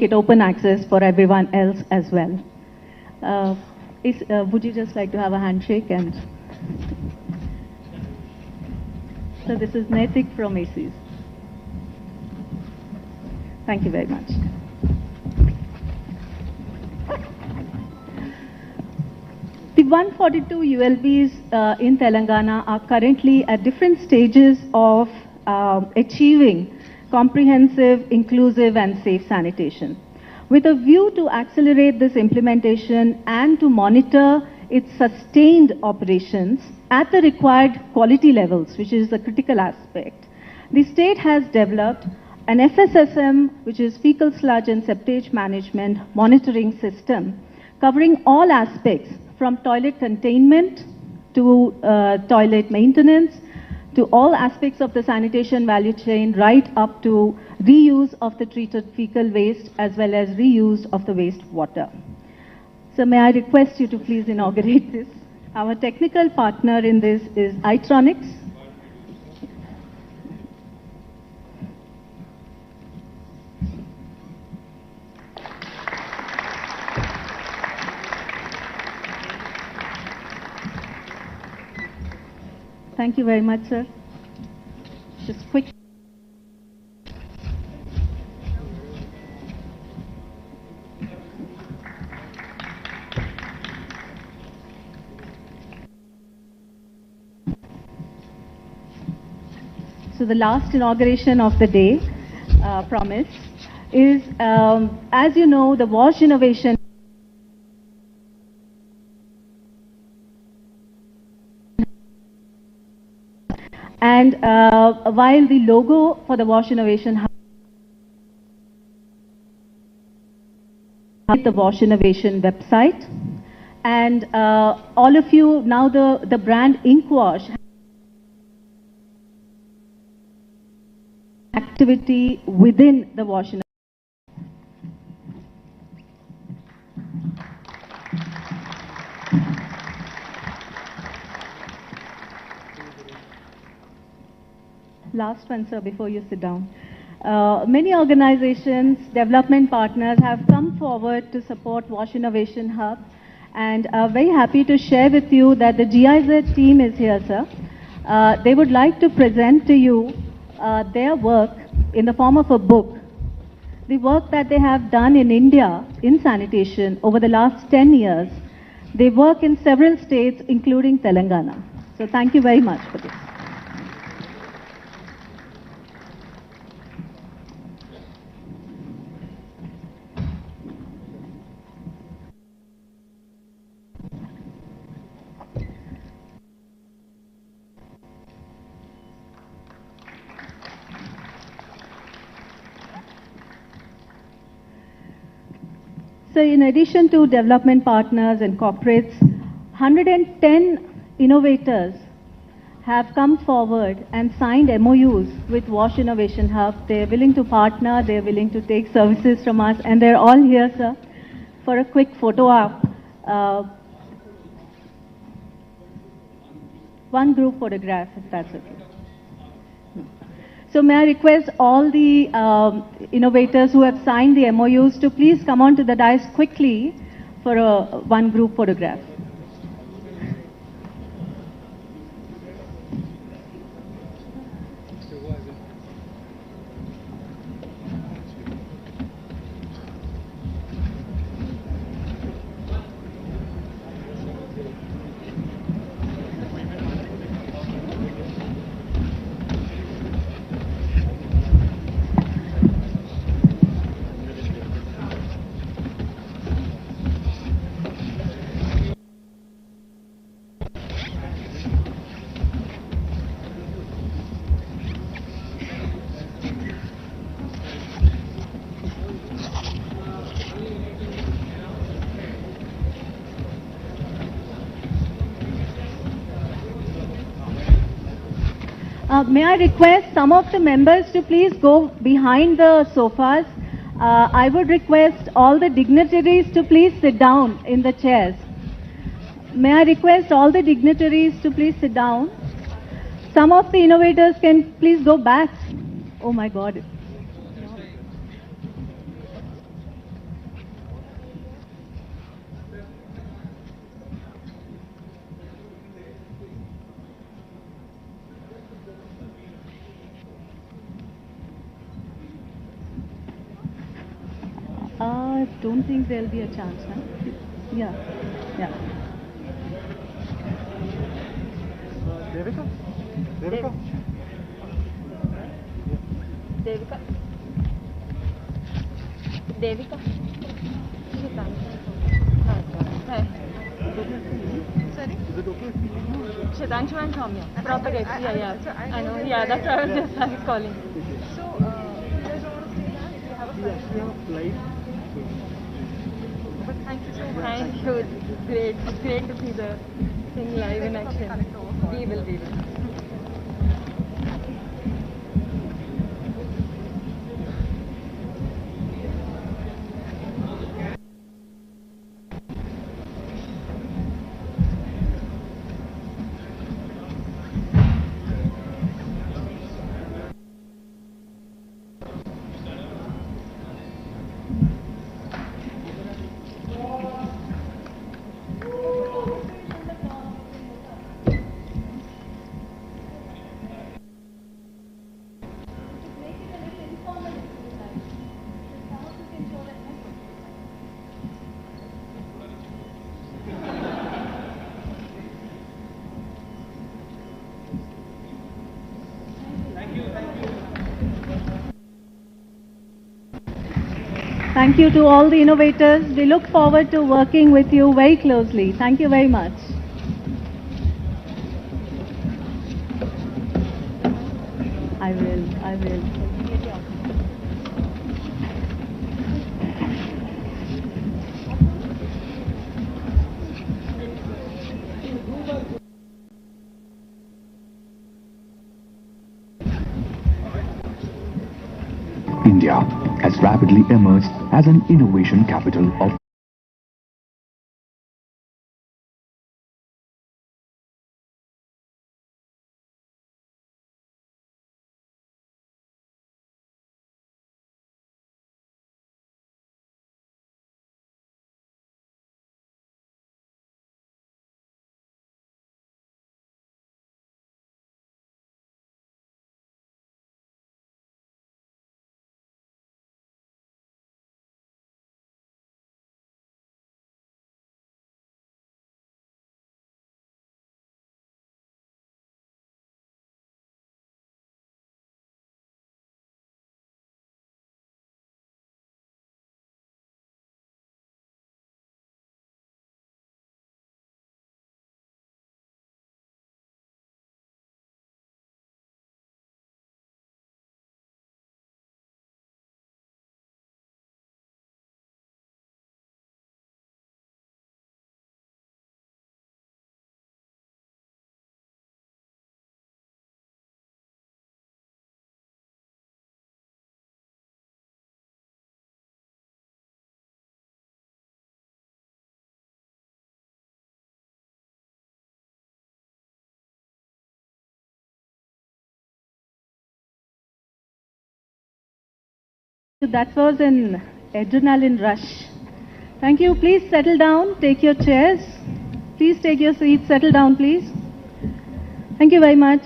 it open access for everyone else as well. Would you just like to have a handshake? And so this is Naitik from ACs. Thank you very much. The 142 ULBs in Telangana are currently at different stages of achieving comprehensive, inclusive and safe sanitation. With a view to accelerate this implementation and to monitor its sustained operations at the required quality levels, which is a critical aspect, the state has developed an FSSM, which is Fecal Sludge and Septage Management Monitoring System, covering all aspects from toilet containment to toilet maintenance, to all aspects of the sanitation value chain, right up to reuse of the treated fecal waste as well as reuse of the wastewater. So may I request you to please inaugurate this. Our technical partner in this is Itronics. Thank you very much, sir. Just quick. So the last inauguration of the day, promise, is, as you know, the Wash Innovation and while the logo for the Wash Innovation Hub, the Wash Innovation website, and all of you now the brand Inkwash activity within the Wash Innovation. Last one, sir, before you sit down. Many organizations, development partners have come forward to support Wash Innovation Hub, and are very happy to share with you that the GIZ team is here, sir. They would like to present to you their work in the form of a book. The work that they have done in India in sanitation over the last 10 years. They work in several states, including Telangana. So thank you very much for this. So in addition to development partners and corporates, 110 innovators have come forward and signed MOUs with Wash Innovation Hub. They're willing to partner, they're willing to take services from us, and they're all here, sir, for a quick photo op. One group photograph, if that's okay. So may I request all the innovators who have signed the MOUs to please come on to the dais quickly for a one group photograph. May I request some of the members to please go behind the sofas. I would request all the dignitaries to please sit down in the chairs. May I request all the dignitaries to please sit down. Some of the innovators can please go back. Oh my God. I don't think there'll be a chance, huh? Yeah, yeah. Devika? Devika? Devika. Devika. Sorry? Is it okay? Shitanshu and Soumya. Propagate. Yeah. I know. Yeah, that's why I was just calling. So, you guys want to stay back? You have a yes, we have a flight. But thank you so much. Thank you. It's great. It's great to see the thing live in action. We will. Thank you to all the innovators. We look forward to working with you very closely. Thank you very much. I will. India has rapidly emerged as an innovation capital of That was an adrenaline rush. Thank you. Please settle down. Take your chairs. Please take your seats. Settle down, please. Thank you very much.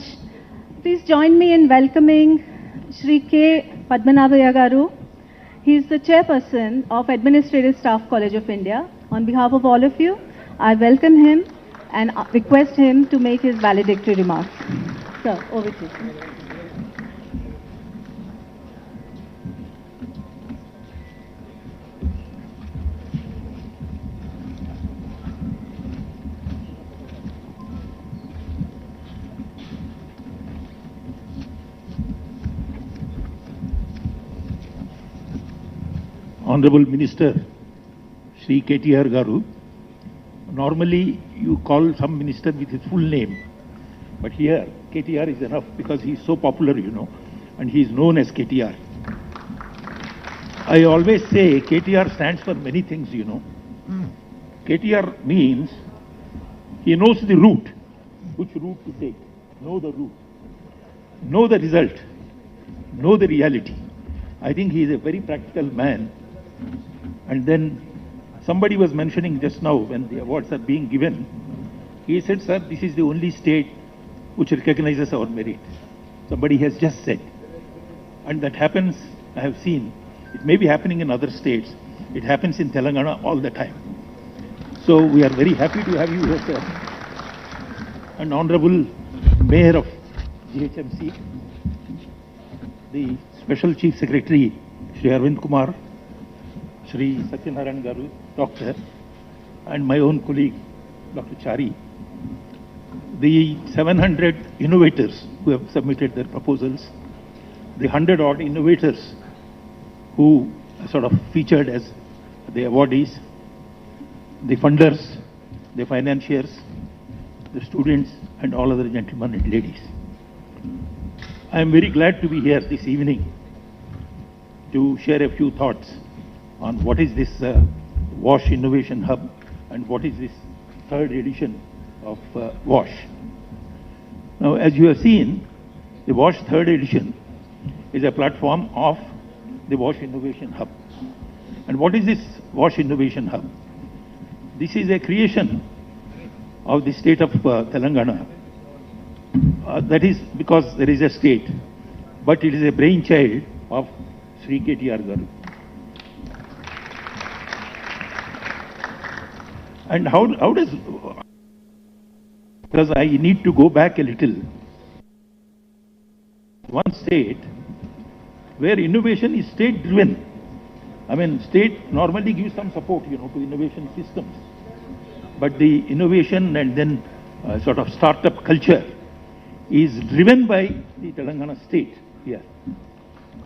Please join me in welcoming Shri K. Padmanabhaya Garu. He is the chairperson of Administrative Staff College of India. On behalf of all of you, I welcome him and request him to make his valedictory remarks. Sir, over to you. Honorable Minister, Shri KTR Garu, normally you call some minister with his full name, but here KTR is enough because he is so popular, and he is known as KTR. I always say KTR stands for many things, KTR means he knows the route, which route to take, know the route, know the result, know the reality. I think he is a very practical man. And then somebody was mentioning just now when the awards are being given, he said, sir, this is the only state which recognizes our merit. Somebody has just said. And that happens, I have seen, It may be happening in other states. It happens in Telangana all the time. So we are very happy to have you here, sir. An honorable mayor of GHMC, the Special Chief Secretary, Shri Arvind Kumar, Shri Satyanarayan Garu, Doctor, and my own colleague, Dr. Chari, the 700 innovators who have submitted their proposals, the 100-odd innovators who are sort of featured as the awardees, the funders, the financiers, the students, and all other gentlemen and ladies. I am very glad to be here this evening to share a few thoughts on what is this WASH Innovation Hub and what is this third edition of WASH. Now, as you have seen, the WASH third edition is a platform of the WASH Innovation Hub. And what is this WASH Innovation Hub? This is a creation of the state of Telangana. That is because there is a state, but it is a brainchild of Shri KTR Garu. And how does, because I need to go back a little, one state where innovation is state driven. I mean, state normally gives some support, to innovation systems. But the innovation and then sort of startup culture is driven by the Telangana state here.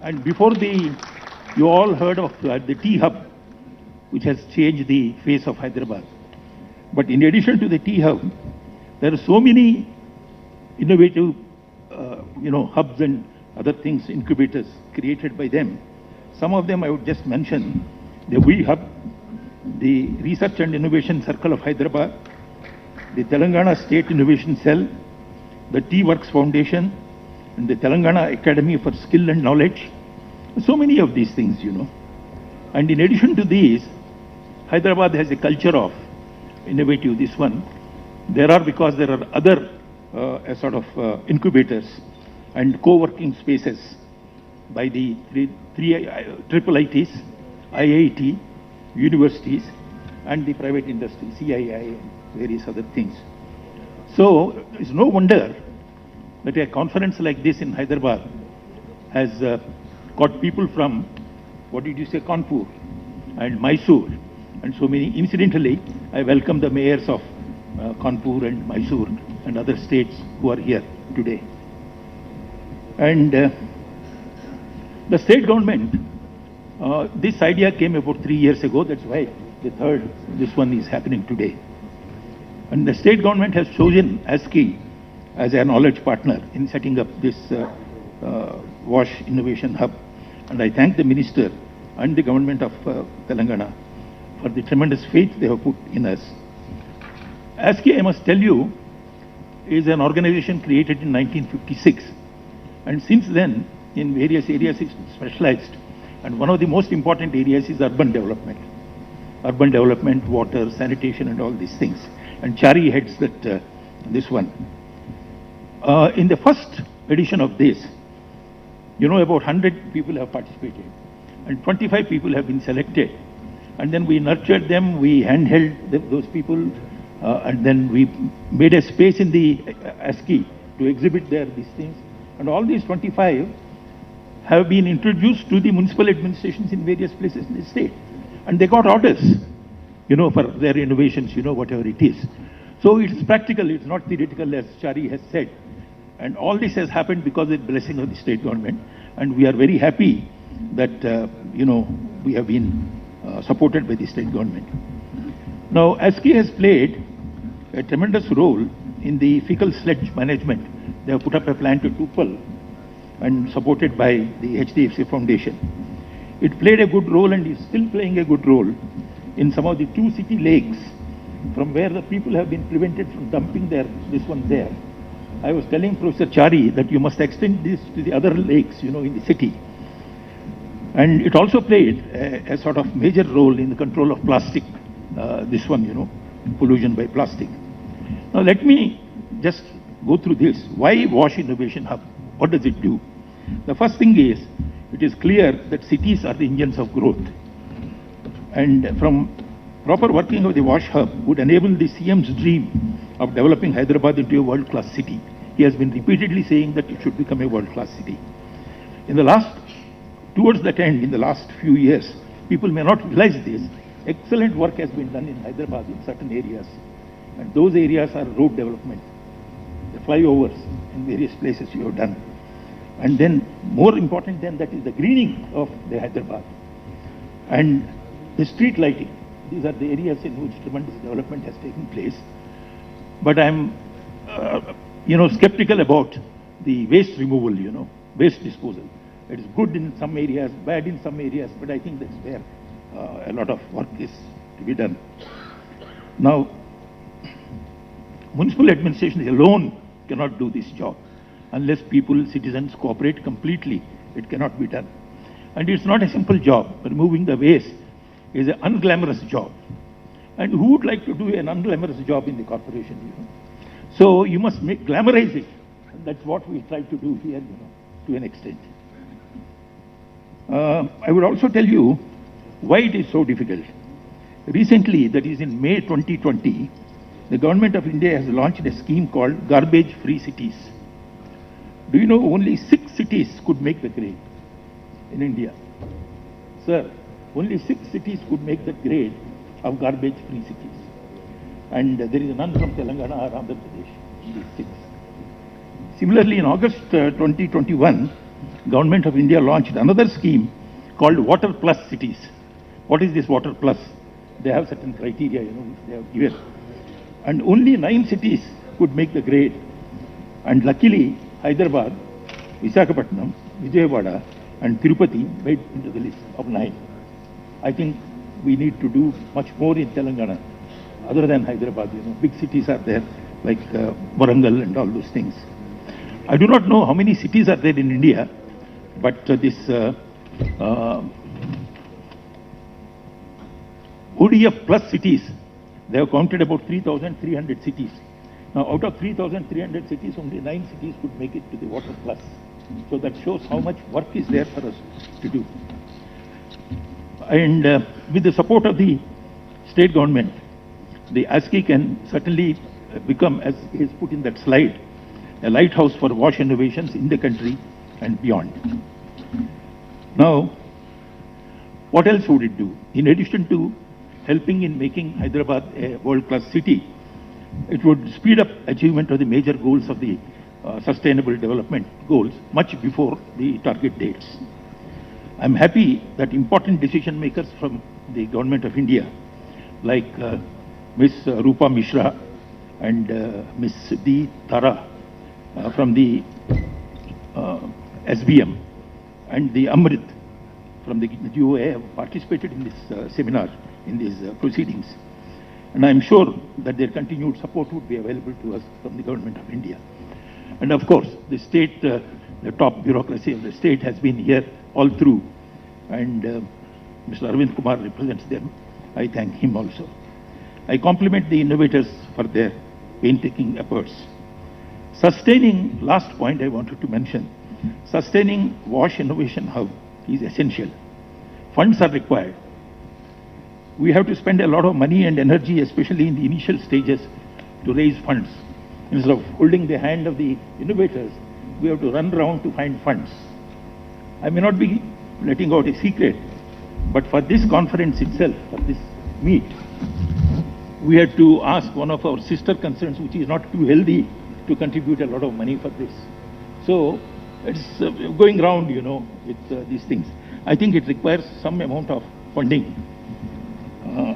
And before you all heard of the Tea Hub, which has changed the face of Hyderabad. But in addition to the Tea Hub, there are so many innovative, hubs and other things, incubators created by them. Some of them I would just mention: the WE Hub, the Research and Innovation Circle of Hyderabad, the Telangana State Innovation Cell, the Tea Works Foundation, and the Telangana Academy for Skill and Knowledge. So many of these things, And in addition to these, Hyderabad has a culture of innovative, this one. Because there are other sort of incubators and co-working spaces by the three triple ITs, IIT, universities, and the private industry, CII, and various other things. So it's no wonder that a conference like this in Hyderabad has got people from, Kanpur and Mysore, and so many. Incidentally, I welcome the mayors of Kanpur and Mysore and other states who are here today. And the state government, this idea came about 3 years ago. That's why this one is happening today. And the state government has chosen ASCII as a knowledge partner in setting up this WASH Innovation Hub. And I thank the minister and the government of Telangana for the tremendous faith they have put in us. ASCII, I must tell you, is an organization created in 1956. And since then, in various areas, it's specialized. And one of the most important areas is urban development. Urban development, water, sanitation, and all these things. And Chari heads this one. In the first edition of this, about 100 people have participated. And 25 people have been selected. And then we nurtured them, we handheld those people, and then we made a space in the ASCII to exhibit these things. And all these 25 have been introduced to the municipal administrations in various places in the state. And they got orders, for their innovations, whatever it is. So it's practical, it's not theoretical, as Chari has said. And all this has happened because of the blessing of the state government. And we are very happy that, we have been supported by the state government. Now, ASCII has played a tremendous role in the fecal sludge management. They have put up a plant at Tupal and supported by the HDFC Foundation. It played a good role and is still playing a good role in some of the 2 city lakes from where the people have been prevented from dumping this one there. I was telling Professor Chari that you must extend this to the other lakes, in the city. And it also played a sort of major role in the control of plastic, this one, pollution by plastic. Now let me just go through this. Why WASH Innovation Hub? What does it do? The first thing is, it is clear that cities are the engines of growth. And from proper working of the WASH hub would enable the CM's dream of developing Hyderabad into a world-class city. He has been repeatedly saying that it should become a world-class city. Towards that end, in the last few years, people may not realize this, excellent work has been done in Hyderabad in certain areas. And those areas are road development, the flyovers in various places you have done. And then more important than that is the greening of the Hyderabad. And the street lighting. These are the areas in which tremendous development has taken place. But I'm, skeptical about the waste removal, waste disposal. It is good in some areas, bad in some areas, but I think that's where a lot of work is to be done. Now, municipal administration alone cannot do this job. Unless people, citizens cooperate completely, it cannot be done. And it's not a simple job. Removing the waste is an unglamorous job. And who would like to do an unglamorous job in the corporation? So you must glamorize it. And that's what we try to do here, to an extent. I would also tell you why it is so difficult. Recently, that is in May 2020, the government of India has launched a scheme called garbage-free cities. Do you know only 6 cities could make the grade in India? Sir, only 6 cities could make the grade of garbage-free cities. And there is none from Telangana or Andhra Pradesh in these 6. Similarly, in August 2021, Government of India launched another scheme called Water Plus Cities. What is this Water Plus? They have certain criteria, which they have given. And only 9 cities could make the grade. And luckily, Hyderabad, Visakhapatnam, Vijayawada, and Tirupati made into the list of 9. I think we need to do much more in Telangana, other than Hyderabad. Big cities are there, like Warangal and all those things. I do not know how many cities are there in India, but this ODF plus cities, they have counted about 3,300 cities. Now, out of 3,300 cities, only 9 cities could make it to the Water Plus. So that shows how much work is there for us to do. And with the support of the state government, the ICICI can certainly become, as is put in that slide, a lighthouse for WASH innovations in the country and beyond. Now, what else would it do? In addition to helping in making Hyderabad a world-class city, it would speed up achievement of the major goals of the sustainable development goals much before the target dates. I'm happy that important decision makers from the Government of India, like Ms. Rupa Mishra and Ms. D. Tara from the SBM and the Amrit from the GOA have participated in this seminar, in these proceedings. And I'm sure that their continued support would be available to us from the Government of India. And of course, the state, the top bureaucracy of the state has been here all through. And Mr. Arvind Kumar represents them. I thank him also. I compliment the innovators for their painstaking efforts. Sustaining, last point I wanted to mention, sustaining WASH Innovation Hub is essential. Funds are required. We have to spend a lot of money and energy, especially in the initial stages, to raise funds. Instead of holding the hand of the innovators, we have to run around to find funds. I may not be letting out a secret, but for this conference itself, for this meet, we had to ask one of our sister concerns, which is not too healthy, to contribute a lot of money for this. So it's going round, with these things. I think it requires some amount of funding.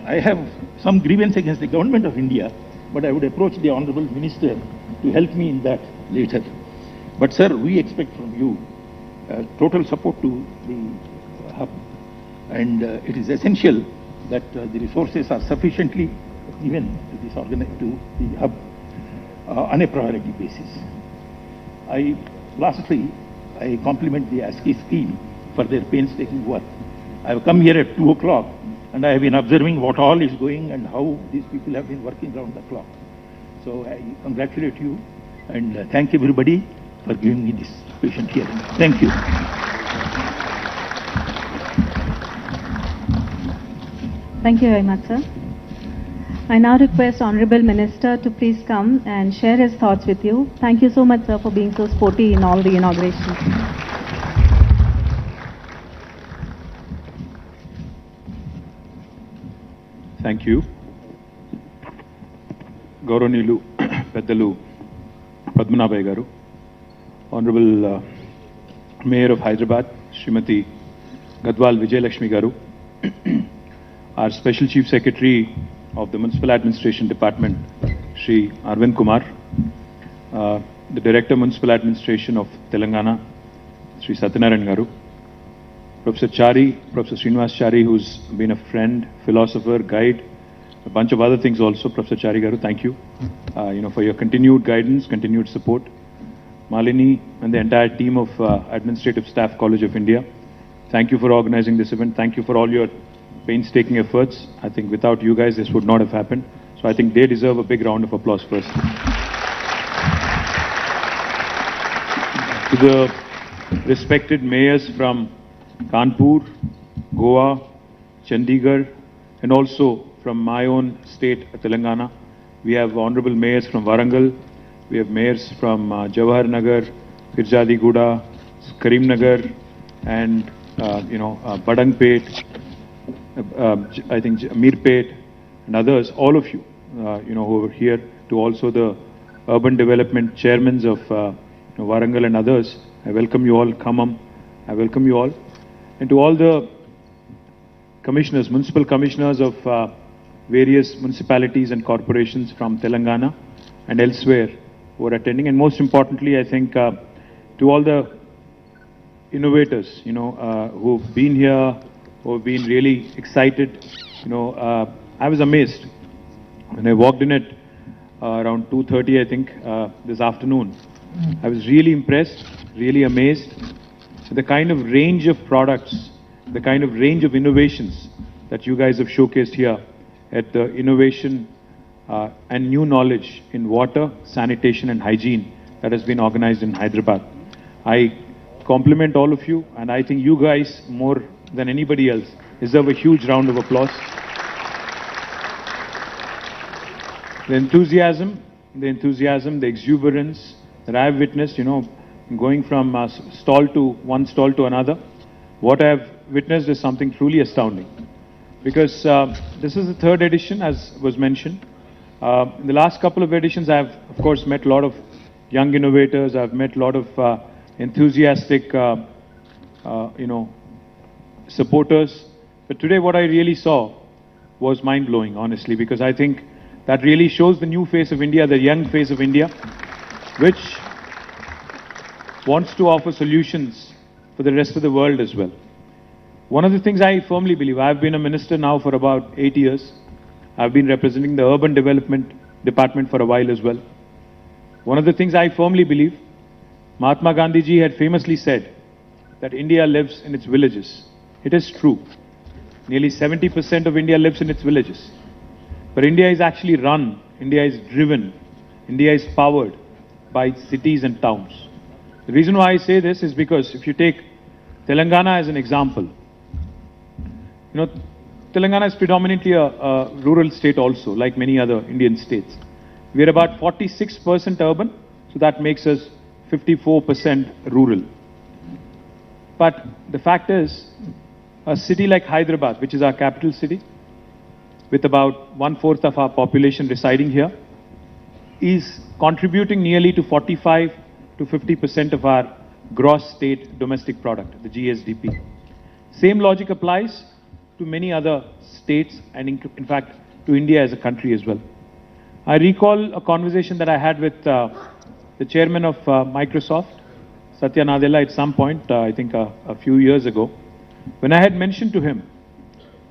I have some grievance against the Government of India, but I would approach the Honorable Minister to help me in that later. But sir, we expect from you total support to the hub, and it is essential that the resources are sufficiently given to this to the hub on a priority basis. Lastly, I compliment the ASCII scheme for their painstaking work. I have come here at 2 o'clock and I have been observing what all is going and how these people have been working round the clock. So I congratulate you and thank everybody for giving me this patient hearing. Thank you. Thank you very much, sir. I now request Honorable Minister to please come and share his thoughts with you. Thank you so much, sir, for being so sporty in all the inaugurations. Thank you. Gauranilu Peddalu Padmanabhai Garu, Honorable Mayor of Hyderabad, Srimati Gadwal Vijayalakshmi Garu, our Special Chief Secretary of the Municipal Administration Department, Shri Arvind Kumar, the Director Municipal Administration of Telangana, Shri Satyanarayan Garu, Professor Chari, Professor Srinivas Chari, who's been a friend, philosopher, guide, a bunch of other things also. Professor Chari Garu, thank you, for your continued guidance, continued support. Malini and the entire team of Administrative Staff College of India, thank you for organizing this event. Thank you for all your painstaking efforts. I think without you guys, this would not have happened. So I think they deserve a big round of applause first. To the respected mayors from Kanpur, Goa, Chandigarh, and also from my own state, Telangana. We have honorable mayors from Warangal, we have mayors from Jawahar Nagar, Pirzadi Guda, Karimnagar, and Badangpet, I think Mirpet, and others, all of you, who are here, to also the urban development chairmen of Warangal and others. I welcome you all, Khammam, I welcome you all. And to all the commissioners, municipal commissioners of various municipalities and corporations from Telangana and elsewhere who are attending. And most importantly, I think to all the innovators, who've been here, who've been really excited. I was amazed when I walked in at around 2:30, I think, this afternoon. I was really impressed, really amazed with the kind of range of products, the kind of range of innovations that you guys have showcased here at the innovation and new knowledge in water, sanitation and hygiene that has been organized in Hyderabad. I compliment all of you, and I think you guys, more than anybody else, deserve a huge round of applause. The enthusiasm, the exuberance that I have witnessed, going from one stall to another, what I have witnessed is something truly astounding. Because this is the third edition, as was mentioned. In the last couple of editions, I have, of course, met a lot of young innovators. I've met a lot of enthusiastic, supporters. But today, what I really saw was mind-blowing, honestly, because I think that really shows the new face of India, the young face of India, which wants to offer solutions for the rest of the world as well. One of the things I firmly believe, I've been a minister now for about 8 years. I've been representing the Urban Development Department for a while as well. One of the things I firmly believe, Mahatma Gandhi ji had famously said that India lives in its villages. It is true. Nearly 70% of India lives in its villages. But India is actually run, India is driven, India is powered by cities and towns. The reason why I say this is because if you take Telangana as an example, Telangana is predominantly a rural state also, like many other Indian states. We are about 46% urban, so that makes us 54% rural. But the fact is, a city like Hyderabad, which is our capital city, with about 1/4 of our population residing here, is contributing nearly to 45 to 50% of our gross state domestic product, the GSDP. Same logic applies to many other states and in fact to India as a country as well. I recall a conversation that I had with the chairman of Microsoft, Satya Nadella, at some point, I think a few years ago, when I had mentioned to him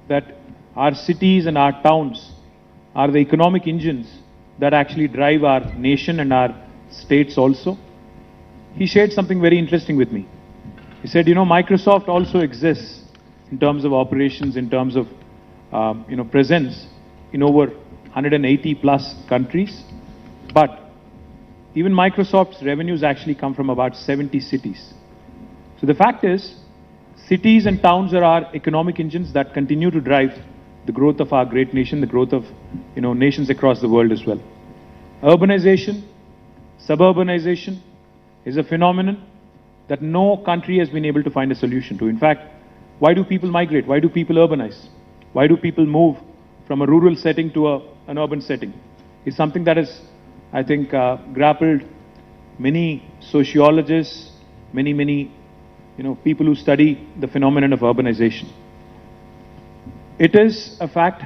that our cities and our towns are the economic engines that actually drive our nation and our states also. He shared something very interesting with me. He said, Microsoft also exists in terms of operations, in terms of, presence in over 180 plus countries. But even Microsoft's revenues actually come from about 70 cities. So the fact is, cities and towns are our economic engines that continue to drive the growth of our great nation, the growth of, nations across the world as well. Urbanization, suburbanization is a phenomenon that no country has been able to find a solution to. In fact, why do people migrate? Why do people urbanize? Why do people move from a rural setting to an urban setting? It's something that is, I think, grappled many sociologists, many people who study the phenomenon of urbanization. It is a fact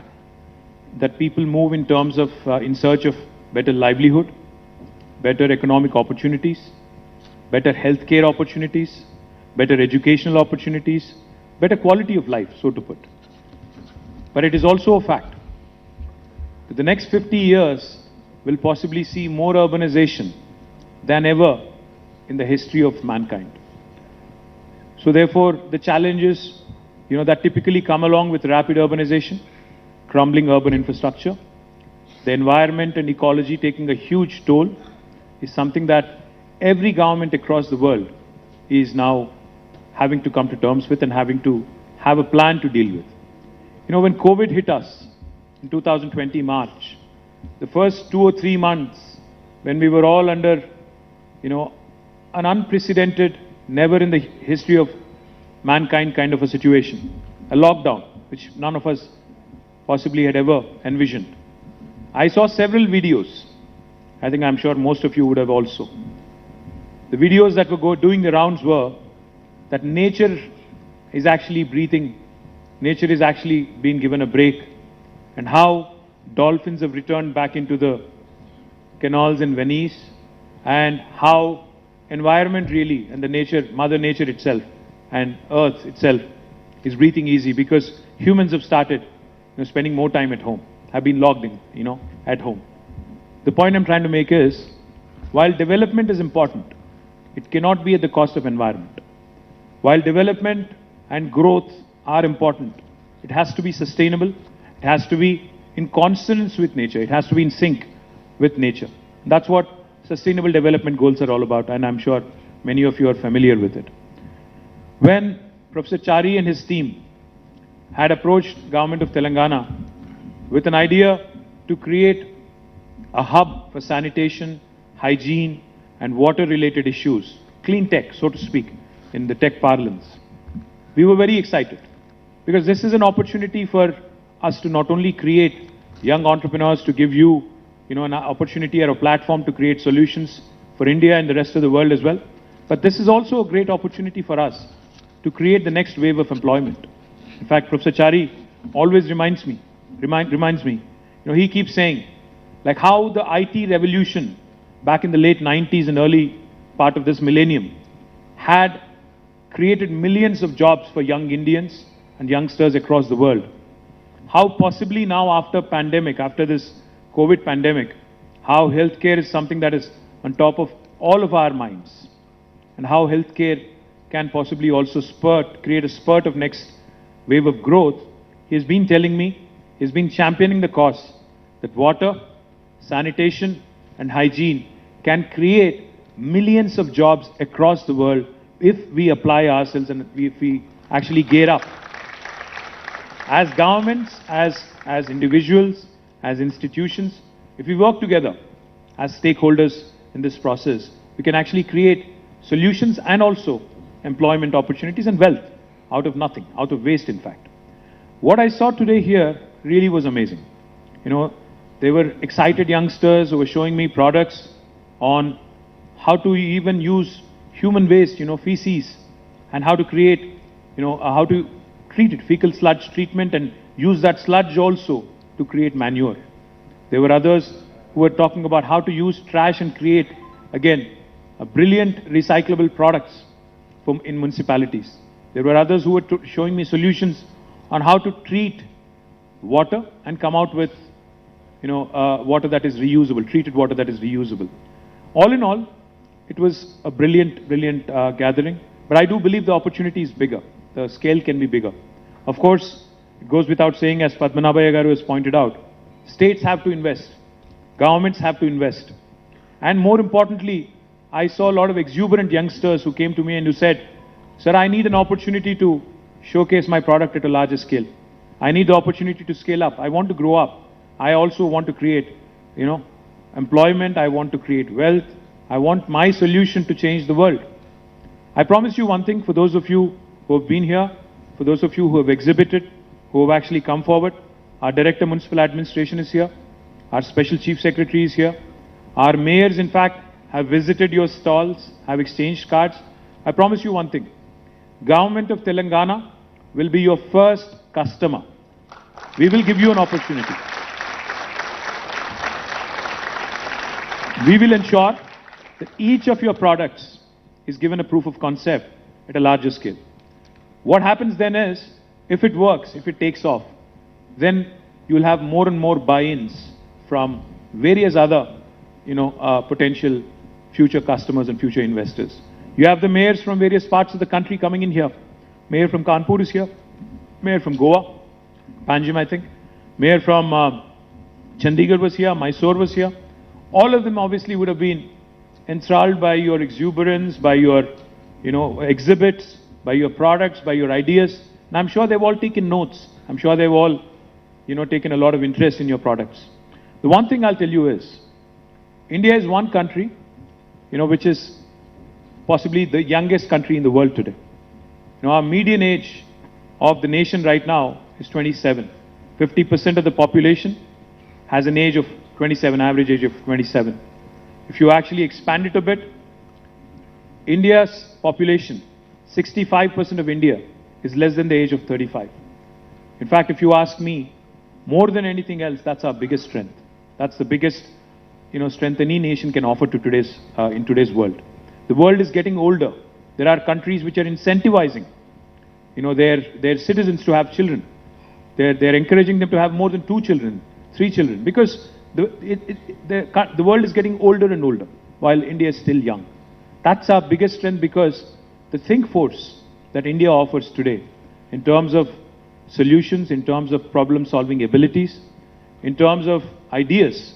that people move in terms of, in search of better livelihood, better economic opportunities, better healthcare opportunities, better educational opportunities, better quality of life, so to put. But it is also a fact that the next 50 years will possibly see more urbanization than ever in the history of mankind. So therefore, the challenges, that typically come along with rapid urbanization, crumbling urban infrastructure, the environment and ecology taking a huge toll, is something that every government across the world is now having to come to terms with and having to have a plan to deal with. When COVID hit us in 2020 March, the first 2 or 3 months when we were all under, an unprecedented, never in the history of mankind kind of a situation, a lockdown, which none of us possibly had ever envisioned. I saw several videos. I'm sure most of you would have also. The videos that were doing the rounds were that nature is actually breathing, nature is actually being given a break, and how dolphins have returned back into the canals in Venice, and how environment really, and the nature, Mother Nature itself, and Earth itself is breathing easy because humans have started spending more time at home, have been logged in, at home. The point I'm trying to make is, while development is important, it cannot be at the cost of environment. While development and growth are important, it has to be sustainable, it has to be in consonance with nature, it has to be in sync with nature. That's what sustainable development goals are all about, and I'm sure many of you are familiar with it. When Professor Chari and his team had approached government of Telangana with an idea to create a hub for sanitation, hygiene and water related issues, clean tech, so to speak, in the tech parlance, we were very excited because this is an opportunity for us to not only create young entrepreneurs, to give you, an opportunity or a platform to create solutions for India and the rest of the world as well, but this is also a great opportunity for us to create the next wave of employment. In fact, Professor Chari always reminds me, he keeps saying, like how the IT revolution back in the late 90s and early part of this millennium had created millions of jobs for young Indians and youngsters across the world. How possibly now after pandemic, after this COVID pandemic, how healthcare is something that is on top of all of our minds, and how healthcare can possibly also create a spurt of next wave of growth. He's been telling me, he's been championing the cause that water, sanitation and hygiene can create millions of jobs across the world if we apply ourselves and if we actually gear up. As governments, as individuals, as institutions, if we work together as stakeholders in this process, we can actually create solutions and also employment opportunities and wealth out of nothing, out of waste in fact. What I saw today here really was amazing. They were excited youngsters who were showing me products on how to even use human waste, feces, and how to create, how to treat it, fecal sludge treatment, and use that sludge also to create manure. There were others who were talking about how to use trash and create, again, a brilliant recyclable products in municipalities. There were others who were showing me solutions on how to treat water and come out with, water that is reusable, treated water that is reusable. All in all, it was a brilliant gathering. But I do believe the opportunity is bigger. The scale can be bigger. Of course, it goes without saying, as Padmanabhaya Garu has pointed out, states have to invest, governments have to invest. And more importantly, I saw a lot of exuberant youngsters who came to me and who said, "Sir, I need an opportunity to showcase my product at a larger scale. I need the opportunity to scale up. I want to grow up. I also want to create, employment. I want to create wealth. I want my solution to change the world. I promise you one thing, for those of you who have been here, for those of you who have exhibited, who have actually come forward, our Director Municipal Administration is here, our Special Chief Secretary is here, our mayors in fact have visited your stalls, have exchanged cards. I promise you one thing, Government of Telangana will be your first customer. We will give you an opportunity. We will ensure that each of your products is given a proof of concept at a larger scale. What happens then is, if it works, if it takes off, then you will have more and more buy-ins from various other, potential future customers and future investors. You have the mayors from various parts of the country coming in here. Mayor from Kanpur is here. Mayor from Goa, Panjim I think. Mayor from Chandigarh was here. Mysore was here. All of them obviously would have been enthralled by your exuberance, by your, exhibits, by your products, by your ideas. And I'm sure they've all taken notes. I'm sure they've all, taken a lot of interest in your products. The one thing I'll tell you is, India is one country, which is possibly the youngest country in the world today. Our median age of the nation right now is 27. 50% of the population has an age of 27, average age of 27. If you actually expand it a bit, India's population, 65% of India is less than the age of 35. In fact, if you ask me, more than anything else, that's our biggest strength. That's the biggest, strength any nation can offer to in today's world. The world is getting older. There are countries which are incentivizing, their citizens to have children. They're encouraging them to have more than 2 children, 3 children, because the world is getting older and older, while India is still young. That's our biggest strength, because the think force that India offers today, in terms of solutions, in terms of problem-solving abilities, in terms of ideas,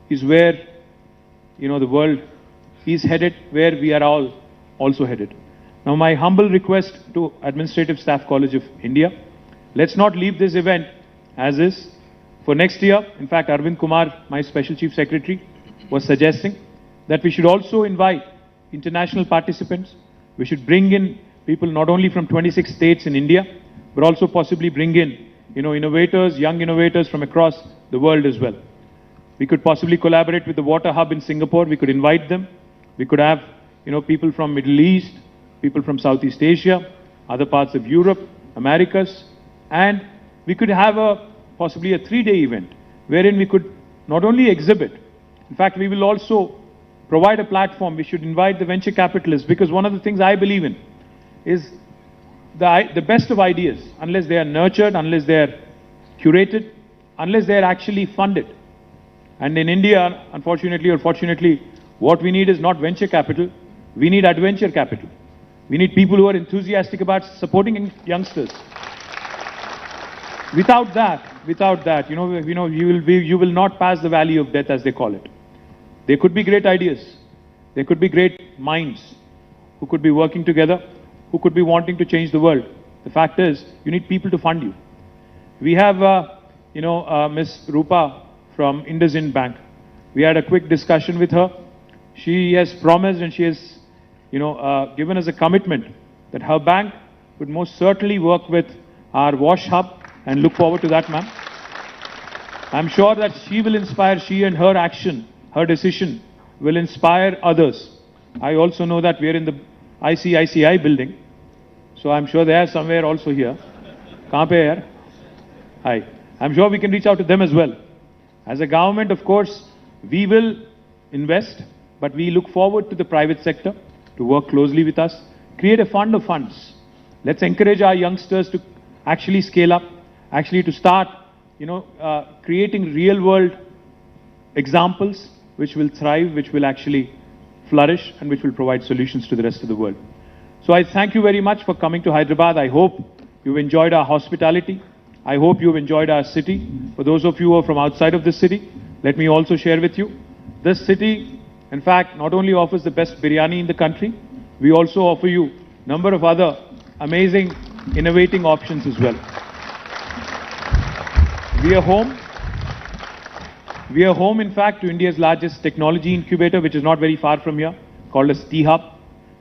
is where, the world is headed, where we are all also headed. Now, my humble request to Administrative Staff College of India, let's not leave this event as is. For next year, in fact, Arvind Kumar, my Special Chief Secretary, was suggesting that we should also invite international participants. We should bring in people not only from 26 states in India, but also possibly bring in, innovators, young innovators from across the world as well. We could possibly collaborate with the Water Hub in Singapore. We could invite them. We could have, people from Middle East, people from Southeast Asia, other parts of Europe, Americas, and we could have possibly a 3-day event wherein we could not only exhibit, in fact, we will also provide a platform. We should invite the venture capitalists, because one of the things I believe in is the best of ideas, unless they are nurtured, unless they are curated, unless they are actually funded. And in India, unfortunately or fortunately, what we need is not venture capital, we need adventure capital. We need people who are enthusiastic about supporting youngsters. Without that, you will not pass the valley of death, as they call it. There could be great ideas. There could be great minds who could be working together, who could be wanting to change the world. The fact is, you need people to fund you. We have, Ms. Rupa from IndusInd Bank. We had a quick discussion with her. She has promised and she has, given us a commitment that her bank would most certainly work with our Wash Hub, and look forward to that, ma'am. I'm sure that she will inspire, she and her action, her decision will inspire others. I also know that we are in the ICICI building, so I'm sure they are somewhere also here. Kahan pe hai yaar? Hi. I'm sure we can reach out to them as well. As a government, of course, we will invest, but we look forward to the private sector to work closely with us, create a fund of funds. Let's encourage our youngsters to actually scale up, actually to start, creating real-world examples which will thrive, which will actually flourish, and which will provide solutions to the rest of the world. So I thank you very much for coming to Hyderabad. I hope you've enjoyed our hospitality. I hope you've enjoyed our city. For those of you who are from outside of this city, let me also share with you, this city, in fact, not only offers the best biryani in the country, we also offer you a number of other amazing, innovating options as well. We are home. We are home, in fact, to India's largest technology incubator, which is not very far from here, called as T-Hub.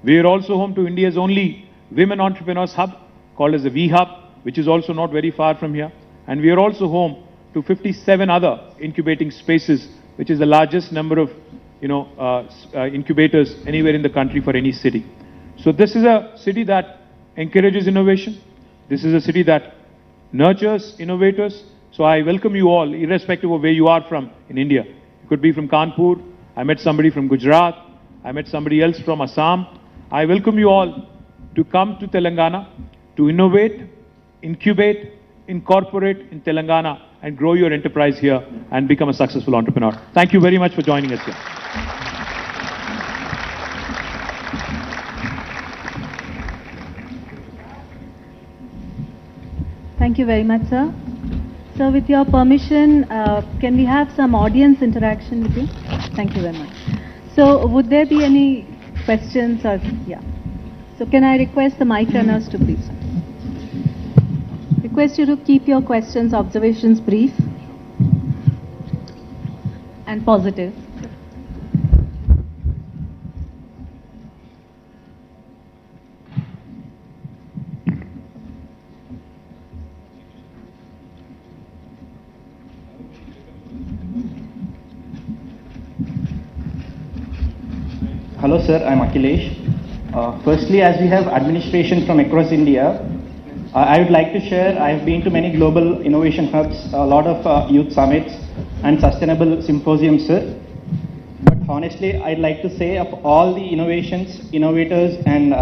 We are also home to India's only women entrepreneurs hub, called as the V-Hub, which is also not very far from here. And we are also home to 57 other incubating spaces, which is the largest number of, incubators anywhere in the country for any city. So this is a city that encourages innovation. This is a city that nurtures innovators. So I welcome you all, irrespective of where you are from in India. You could be from Kanpur. I met somebody from Gujarat. I met somebody else from Assam. I welcome you all to come to Telangana, to innovate, incubate, incorporate in Telangana and grow your enterprise here and become a successful entrepreneur. Thank you very much for joining us here. Thank you very much, sir. So with your permission, can we have some audience interaction with you? Thank you very much. So would there be any questions or, yeah. So can I request the mic runners to please? Request you to keep your questions, observations brief and positive. Hello sir, I'm Akhilesh. Firstly, as we have administration from across India, I would like to share, I have been to many global innovation hubs, a lot of youth summits and sustainable symposiums, sir. But honestly, I'd like to say of all the innovations, innovators and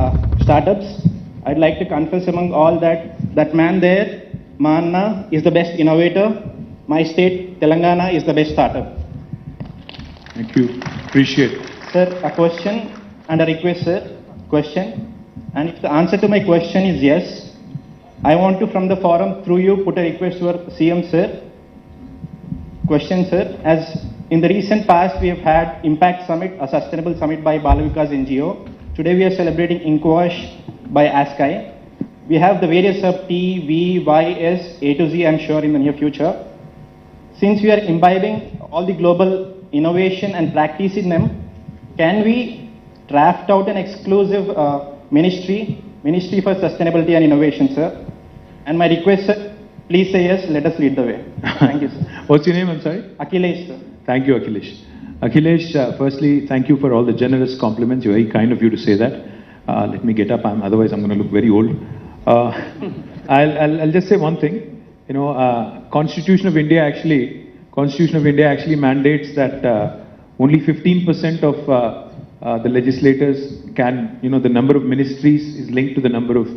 startups, I'd like to confess among all that man there, Manna, is the best innovator. My state, Telangana, is the best startup. Thank you. Appreciate it. Sir, a question and a request, sir. Question. And if the answer to my question is yes, I want to, from the forum, through you, put a request to our CM, sir. Question, sir. As in the recent past, we have had Impact Summit, a sustainable summit by Balavikas NGO. Today, we are celebrating Inkwash by ASCII. We have the various sub T, V, Y, S, A to Z, I'm sure, in the near future. Since we are imbibing all the global innovation and practice in them, can we draft out an exclusive ministry for sustainability and innovation, sir? And my request, sir, please say yes, let us lead the way. Thank you, sir. What's your name, I'm sorry? Akhilesh, sir. Thank you, Akhilesh. Akhilesh, firstly, thank you for all the generous compliments. You're very kind of you to say that. Let me get up, otherwise I'm going to look very old. I'll just say one thing. Constitution of India actually mandates that only 15% of the legislators can, the number of ministries is linked to the number of,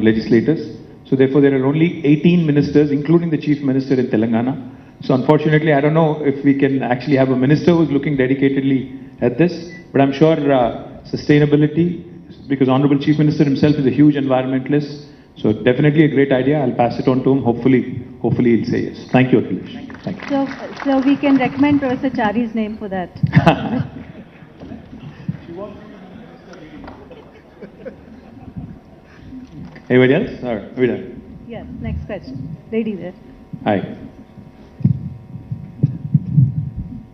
legislators. So therefore, there are only 18 ministers, including the chief minister in Telangana. So unfortunately, I don't know if we can actually have a minister who's looking dedicatedly at this, but I'm sure sustainability, because Honorable Chief Minister himself is a huge environmentalist, so definitely a great idea. I'll pass it on to him. Hopefully he'll say yes. Thank you, Akhilesh. Thank you. So we can recommend Professor Chari's name for that. Anybody else? All right, we're done. Yes, next question. Lady there. Hi.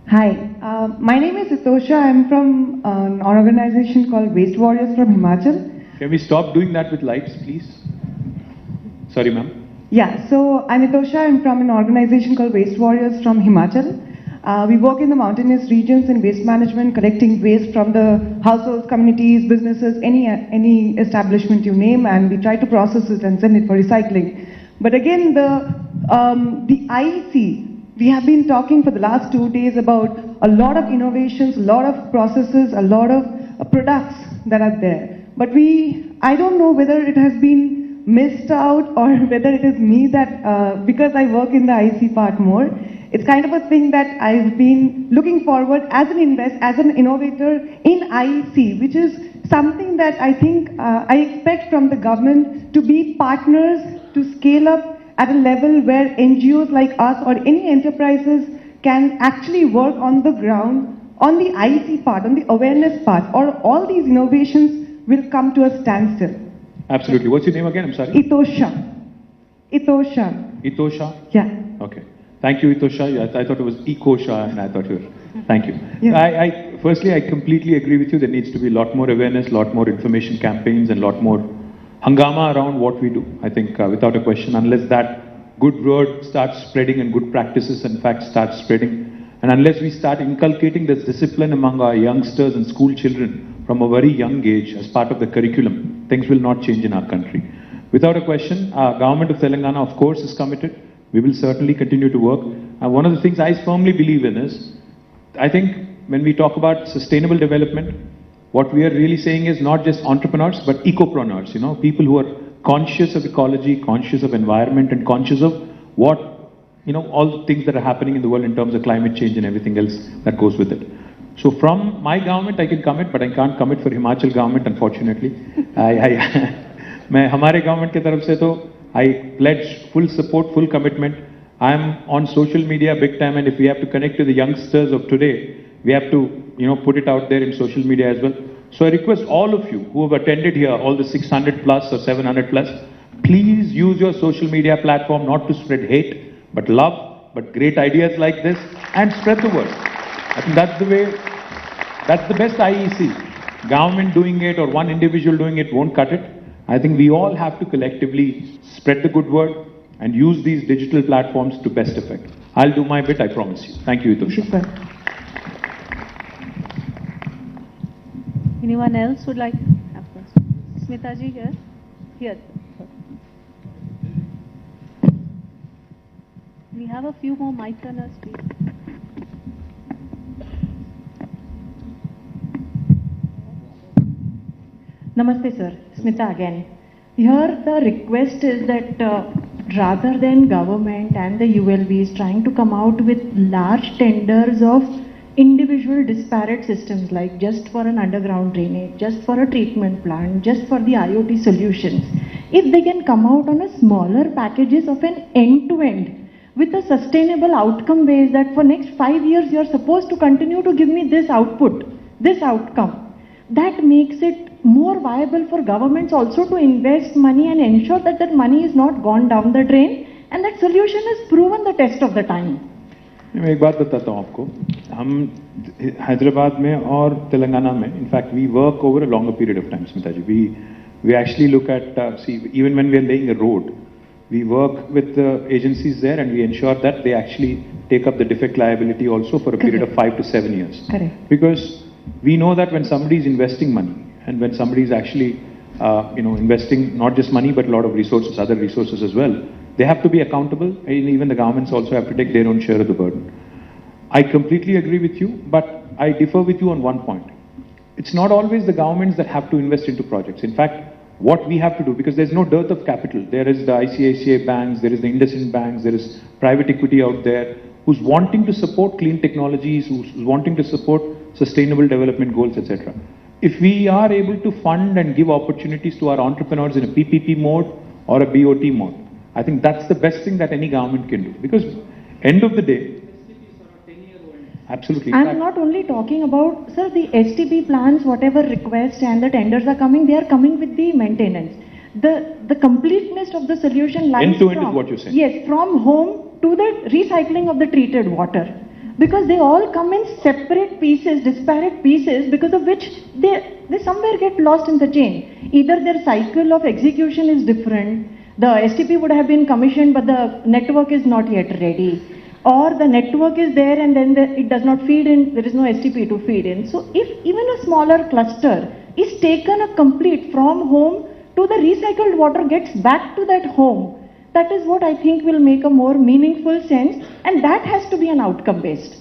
Hi, my name is Itosha. I'm from an organization called Waste Warriors from Himachal. Can we stop doing that with lights, please? Sorry, ma'am. Yeah, so I'm Itosha. I'm from an organization called Waste Warriors from Himachal. We work in the mountainous regions in waste management, collecting waste from the households, communities, businesses, any establishment you name, and we try to process it and send it for recycling. But again, the IEC, we have been talking for the last 2 days about a lot of innovations, a lot of processes, a lot of products that are there. But I don't know whether it has been missed out or whether it is me that, because I work in the IEC part more, it's kind of a thing that I've been looking forward as an innovator in IEC, which is something that I think I expect from the government to be partners to scale up at a level where NGOs like us or any enterprises can actually work on the ground, on the IEC part, on the awareness part, or all these innovations will come to a standstill. Absolutely. What's your name again? I'm sorry. Itosha. Itosha. Itosha? Yeah. Okay. Thank you, Hitosha. I thought it was Eco-Sha, and I thought you were... Thank you. Yeah. Firstly, I completely agree with you. There needs to be a lot more awareness, a lot more information campaigns, and a lot more hangama around what we do. I think, without a question, unless that good word starts spreading and good practices and facts start spreading, and unless we start inculcating this discipline among our youngsters and school children from a very young age as part of the curriculum, things will not change in our country. Without a question, our government of Telangana, of course, is committed. We will certainly continue to work. And one of the things I firmly believe in is, I think when we talk about sustainable development, what we are really saying is not just entrepreneurs, but ecopreneurs, people who are conscious of ecology, conscious of environment, and conscious of what, all the things that are happening in the world in terms of climate change and everything else that goes with it. So from my government, I can commit, but I can't commit for Himachal government, unfortunately. हमारे government की तरफ से तो I pledge full support, full commitment. I am on social media big time, and if we have to connect to the youngsters of today, we have to, put it out there in social media as well. So I request all of you who have attended here, all the 600 plus or 700 plus, please use your social media platform not to spread hate, but love, but great ideas like this, and spread the word. I think that's the way, that's the best IEC. Government doing it or one individual doing it won't cut it. I think we all have to collectively spread the good word and use these digital platforms to best effect. I'll do my bit, I promise you. Thank you, Hitosha. Anyone else would like to have questions? Smita ji here? Here. We have a few more mic runners, please. Namaste sir, Smita again. Here the request is that rather than government and the ULBs trying to come out with large tenders of individual disparate systems like just for an underground drainage, just for a treatment plant, just for the IoT solutions, if they can come out on a smaller packages of an end-to-end with a sustainable outcome base that for next 5 years you are supposed to continue to give me this output, this outcome, that makes it more viable for governments also to invest money and ensure that that money is not gone down the drain and that solution has proven the test of the time. मैं एक बात बताता हूँ आपको, हम हैदराबाद में और तेलंगाना में, in fact, we work over a longer period of time, Smita ji. We actually look at, even when we are laying a road, we work with the agencies there and we ensure that they actually take up the defect liability also for a period of 5 to 7 years. Correct. Because we know that when somebody is investing money and when somebody is actually, investing not just money but a lot of resources, other resources as well, they have to be accountable, and even the governments also have to take their own share of the burden. I completely agree with you, but I differ with you on one point. It's not always the governments that have to invest into projects. In fact, what we have to do, because there's no dearth of capital, there is the ICICI banks, there is the IndusInd banks, there is private equity out there who's wanting to support clean technologies, who's wanting to support sustainable development goals, etc. If we are able to fund and give opportunities to our entrepreneurs in a PPP mode or a BOT mode, I think that's the best thing that any government can do. Because end of the day, absolutely. I'm not only talking about, sir, the STP plans, whatever requests and the tenders are coming, they are coming with the maintenance. The completeness of the solution lies end-to-end is what you're saying. Yes, from home to the recycling of the treated water. Because they all come in separate pieces, disparate pieces, because of which they somewhere get lost in the chain. Either their cycle of execution is different, the STP would have been commissioned but the network is not yet ready. Or the network is there and then it does not feed in, there is no STP to feed in. So if even a smaller cluster is taken a complete from home to the recycled water gets back to that home, that is what I think will make a more meaningful sense, and that has to be an outcome based,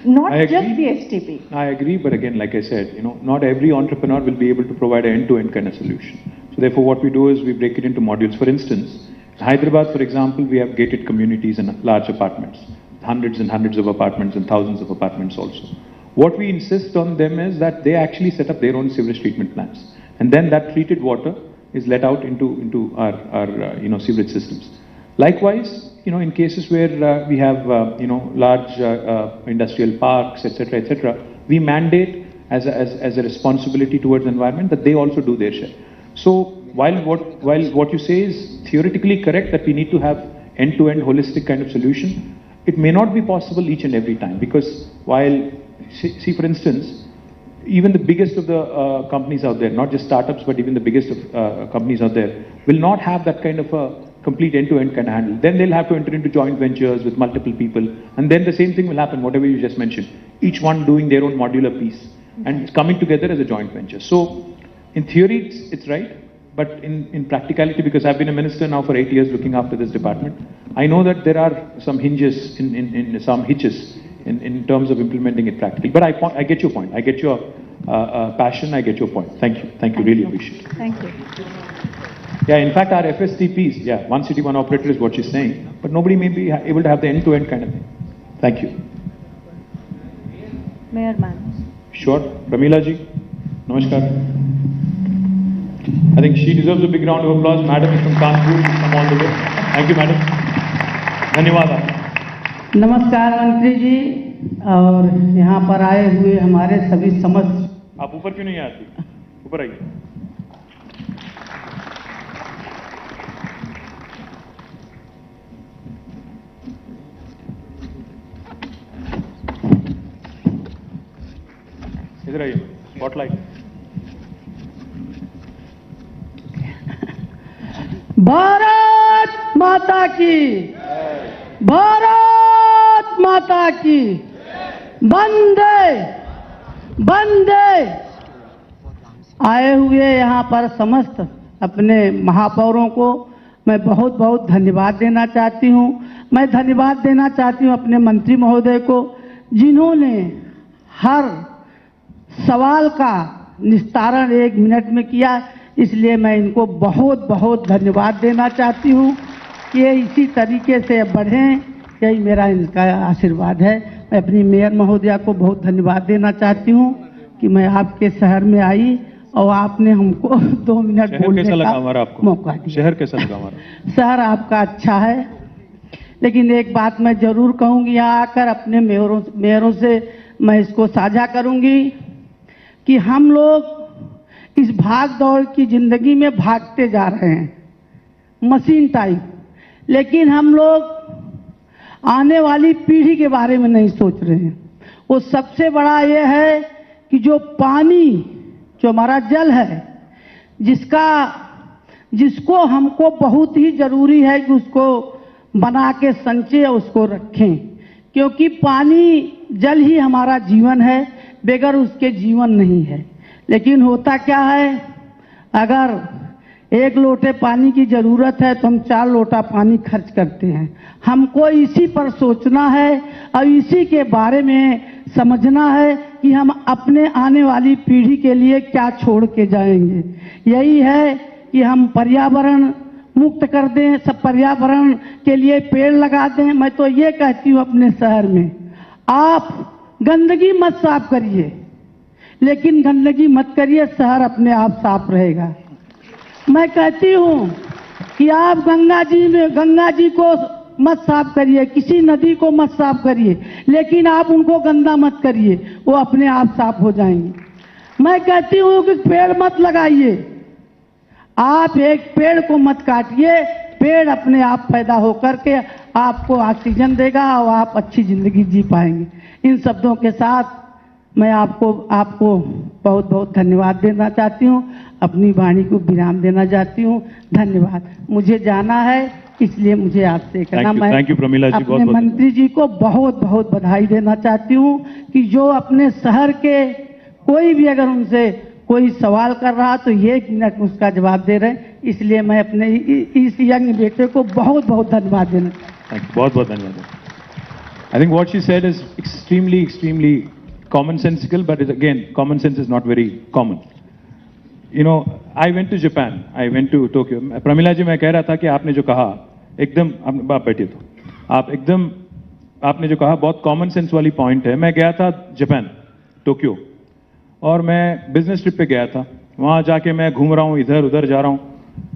not just the STP. I agree, but again, like I said, not every entrepreneur will be able to provide an end-to-end kind of solution. So therefore what we do is we break it into modules. For instance, in Hyderabad, for example, we have gated communities and large apartments, hundreds and hundreds of apartments and thousands of apartments also. What we insist on them is that they actually set up their own sewage treatment plants. And then that treated water is let out into our sewage systems. Likewise, in cases where we have large industrial parks, etc., we mandate as a responsibility towards the environment that they also do their share. So while what you say is theoretically correct, that we need to have end-to-end holistic kind of solution, it may not be possible each and every time, because while, see for instance, even the biggest of the companies out there, not just startups, but even the biggest of companies out there, will not have that kind of a complete end-to-end kind of handle. Then they'll have to enter into joint ventures with multiple people, and then the same thing will happen, whatever you just mentioned, each one doing their own modular piece, and it's coming together as a joint venture. So, in theory, it's right, but in practicality, because I've been a minister now for 8 years looking after this department, I know that there are some hinges, some hitches in terms of implementing it practically. But I get your point. I get your passion. I get your point. Thank you. Really appreciate it. Thank you. Yeah, in fact, our FSTPs, yeah, one city, one operator is what she's saying, but nobody may be able to have the end-to-end kind of thing. Thank you. Mayor Ma'am. Sure. Pramila ji, namaskar. I think she deserves a big round of applause. Madam is from Kanpur, come all the way. Thank you, madam. Dhanyawad. नमस्कार मंत्री जी और यहाँ पर आए हुए हमारे सभी समस्त। आप ऊपर क्यों नहीं आती? ऊपर आइए। इधर आइए, स्पॉटलाइट। भारत माता की, भारत माता की, वंदे वंदे। आए हुए यहाँ पर समस्त अपने महापौरों को मैं बहुत बहुत धन्यवाद देना चाहती हूँ। मैं धन्यवाद देना चाहती हूँ अपने मंत्री महोदय को, जिन्होंने हर सवाल का निस्तारण 1 मिनट में किया, इसलिए मैं इनको बहुत बहुत धन्यवाद देना चाहती हूँ कि ये इसी तरीके से बढ़ें, यही मेरा इनका आशीर्वाद है। मैं अपनी मेयर महोदया को बहुत धन्यवाद देना चाहती हूँ कि मैं आपके शहर में आई और आपने हमको 2 मिनट बोलने का मौका दिया। शहर कैसा लगा हमारा? शहर आपका अच्छा है, लेकिन एक बात मैं जरूर कहूँगी, यहाँ आकर अपने मेयरों से मैं इसको साझा करूँगी कि हम लोग इस भाग दौड़ की जिंदगी में भागते जा रहे हैं, मशीन टाइप, लेकिन हम लोग आने वाली पीढ़ी के बारे में नहीं सोच रहे हैं। वो सबसे बड़ा ये है कि जो पानी, जो हमारा जल है, जिसको हमको बहुत ही जरूरी है कि उसको बना के संचय उसको रखें, क्योंकि पानी जल ही हमारा जीवन है, बगैर उसके जीवन नहीं है। लेकिन होता क्या है, अगर 1 लोटे पानी की जरूरत है तो हम 4 लोटा पानी खर्च करते हैं। हमको इसी पर सोचना है और इसी के बारे में समझना है कि हम अपने आने वाली पीढ़ी के लिए क्या छोड़ के जाएंगे। यही है कि हम पर्यावरण मुक्त कर दें, सब पर्यावरण के लिए पेड़ लगा दें। मैं तो ये कहती हूँ अपने शहर में, आप गंदगी मत साफ करिए, लेकिन गंदगी मत करिए, शहर अपने आप साफ रहेगा। मैं कहती हूँ कि आप गंगा जी को मत साफ करिए, किसी नदी को मत साफ करिए, लेकिन आप उनको गंदा मत करिए, वो अपने आप साफ हो जाएंगे। मैं कहती हूँ कि पेड़ मत लगाइए, आप एक पेड़ को मत काटिए, पेड़ अपने आप पैदा होकर के आपको ऑक्सीजन देगा और आप अच्छी जिंदगी जी पाएंगे। इन शब्दों के साथ मैं आपको बहुत बहुत धन्यवाद देना चाहती हूँ, अपनी वाणी को विराम देना चाहती हूँ। धन्यवाद। मुझे जाना है, इसलिए मुझे आपसे कहना, मैं अपने मंत्री जी को बहुत बहुत बधाई देना चाहती हूँ कि जो अपने शहर के कोई भी अगर उनसे कोई सवाल कर रहा तो 1 मिनट में उसका जवाब दे रहे हैं। इसलिए मैं अपने इस यंग बेटे को बहुत बहुत धन्यवाद देना चाहती हूँ। बहुत बहुत धन्यवाद। I think what she said is extremely commonsensical, but again, common sense is not very common. You know, I went to Japan, I went to Tokyo. Pramila जी, मैं कह रहा था कि आपने जो कहा एकदम, आप बैठिए तो, आप एकदम, आपने जो कहा बहुत कॉमन सेंस वाली पॉइंट है। मैं गया था जापान, टोक्यो, और मैं बिजनेस ट्रिप पे गया था। वहाँ जाके मैं घूम रहा हूँ, इधर उधर जा रहा हूँ।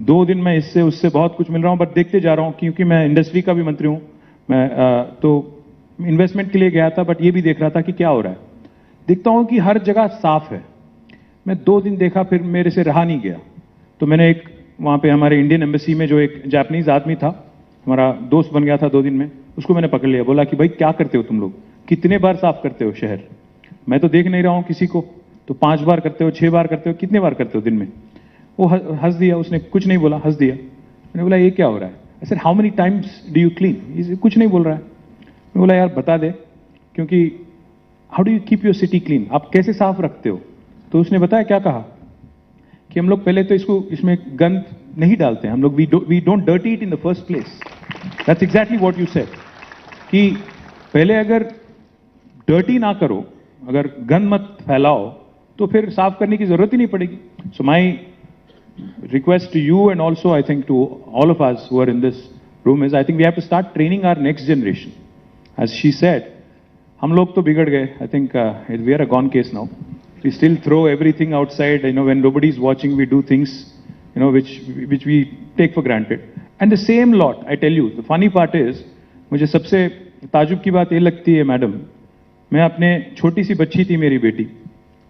2 दिन में इससे उससे बहुत कुछ मिल रहा हूँ, बट देखते जा रहा हूँ, क्योंकि मैं इंडस्ट्री का भी मंत्री हूँ। मैं तो इन्वेस्टमेंट के लिए गया था, बट ये भी देख रहा था कि क्या हो रहा है। देखता हूँ कि हर जगह साफ है। मैं 2 दिन देखा, फिर मेरे से रहा नहीं गया। तो मैंने एक वहाँ पे हमारे इंडियन एम्बेसी में जो एक जापानीज आदमी था, हमारा दोस्त बन गया था 2 दिन में, उसको मैंने पकड़ लिया, बोला कि भाई क्या करते हो तुम लोग, कितने बार साफ करते हो शहर, मैं तो देख नहीं रहा हूं किसी को, तो 5 बार करते हो, 6 बार करते हो, कितने बार करते हो दिन में? वो हंस दिया, उसने कुछ नहीं बोला, हंस दिया। मैंने बोला ये क्या हो रहा है? I said how many times do you clean? कुछ नहीं बोल रहा है। मैं बोला यार बता दे, क्योंकि how do you keep your city clean, आप कैसे साफ रखते हो? तो उसने बताया क्या कहा कि हम लोग पहले तो इसमें गंद नहीं डालते हैं, हम लोग we don't dirty it in the first place. That's exactly what you said, कि पहले अगर डर्टी ना करो, अगर गंद मत फैलाओ, तो फिर साफ करने की जरूरत ही नहीं पड़ेगी। सो माई request to you and also I think to all of us who are in this room is I think we have to start training our next generation. As she said, हम लोग तो बिगड़ गए. I think we are a gone case now. We still throw everything outside. When nobody is watching, we do things, which we take for granted. And the same lot, I tell you, the funny part is, मुझे सबसे ताजुब की बात ये लगती है madam, मैं अपने छोटी सी बच्ची थी मेरी बेटी,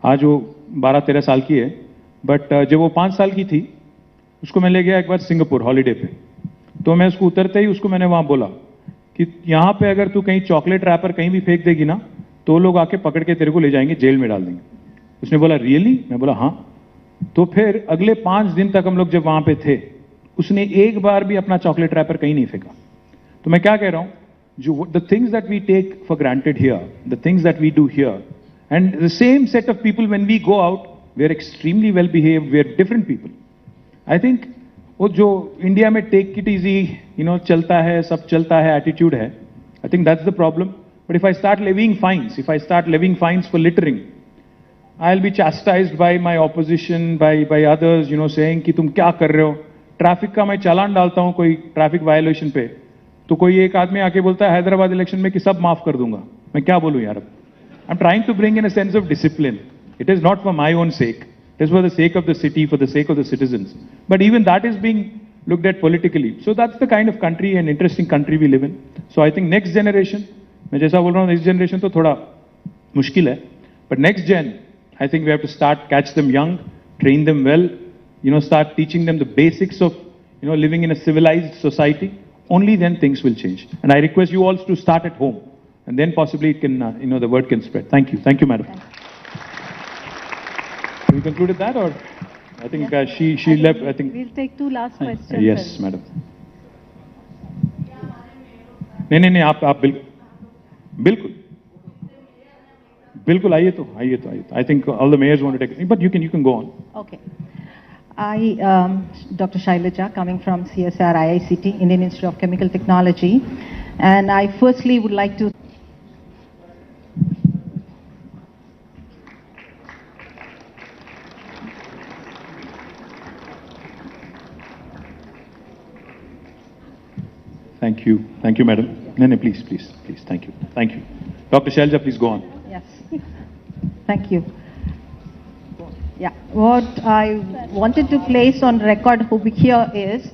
आज वो 12-13 साल की है, बट जब वो 5 साल की थी, उसको मैं ले गया एक बार सिंगापुर हॉलीडे पे, तो मैं उसको उतरते ही उसको मैंने वहां बोला कि यहाँ पे अगर तू कहीं चॉकलेट रैपर कहीं भी फेंक देगी ना, तो लोग आके पकड़ के तेरे को ले जाएंगे, जेल में डाल देंगे। उसने बोला रियली? मैं बोला हाँ। तो फिर अगले 5 दिन तक हम लोग जब वहां पे थे, उसने एक बार भी अपना चॉकलेट रैपर कहीं नहीं फेंका। तो मैं क्या कह रहा हूं, जो the things that we take for granted here, the things that we do here, and the same set of people when we go out, we are extremely well behaved, we are different people. I think वो जो India में take it easy, चलता है, सब चलता है attitude है, I think that's the problem. But if I start levying fines for littering, I will be chastised by my opposition, by others, saying कि तुम क्या कर रहे हो। ट्रैफिक का मैं चालान डालता हूं कोई ट्रैफिक वायलेशन पे, तो कोई एक आदमी आके बोलता है हैदराबाद इलेक्शन में कि सब माफ कर दूंगा। मैं क्या बोलूं यार? I am trying to bring in a sense of discipline. It is not for my own sake. It is for the sake of the city, for the sake of the citizens. But even that is being looked at politically. So that's the kind of country and interesting country we live in. So I think next generation, मैं जैसा बोल रहा हूँ next generation तो थोड़ा मुश्किल है, but next gen, I think we have to start catch them young, train them well, start teaching them the basics of living in a civilized society. Only then things will change. And I request you all to start at home, and then possibly it can the word can spread. Thank you, madam. We concluded that, or I think she left. I think we'll take 2 last questions. Yes, madam. नहीं आप बिल्कुल आइए तो I think all the mayors want to take, but you can go on. Okay. Dr. Shailaja, coming from CSR IICT, Indian Institute of Chemical Technology, and I firstly would like to Thank you, madam. No, please, thank you. Dr. Shailaja, please go on. Yes, thank you. Yeah, what I wanted to place on record over here is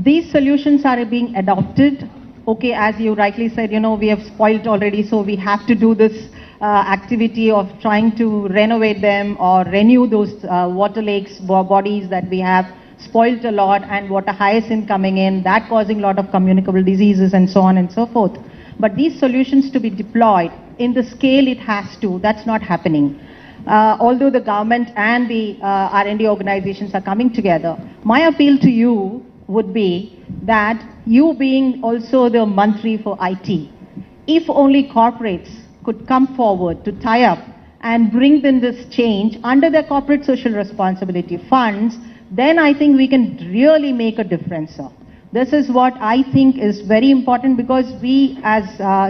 these solutions are being adopted. Okay, as you rightly said, we have spoiled already, so we have to do this activity of trying to renovate them or renew those water lakes, bodies that we have spoiled a lot, and water hyacinth coming in, that causing a lot of communicable diseases and so on and so forth. But these solutions to be deployed in the scale it has to, that's not happening. Although the government and the R&D organizations are coming together, my appeal to you would be that you being also the Mantri for IT, if only corporates could come forward to tie up and bring in this change under their corporate social responsibility funds, then I think we can really make a difference, sir. This is what I think is very important, because we as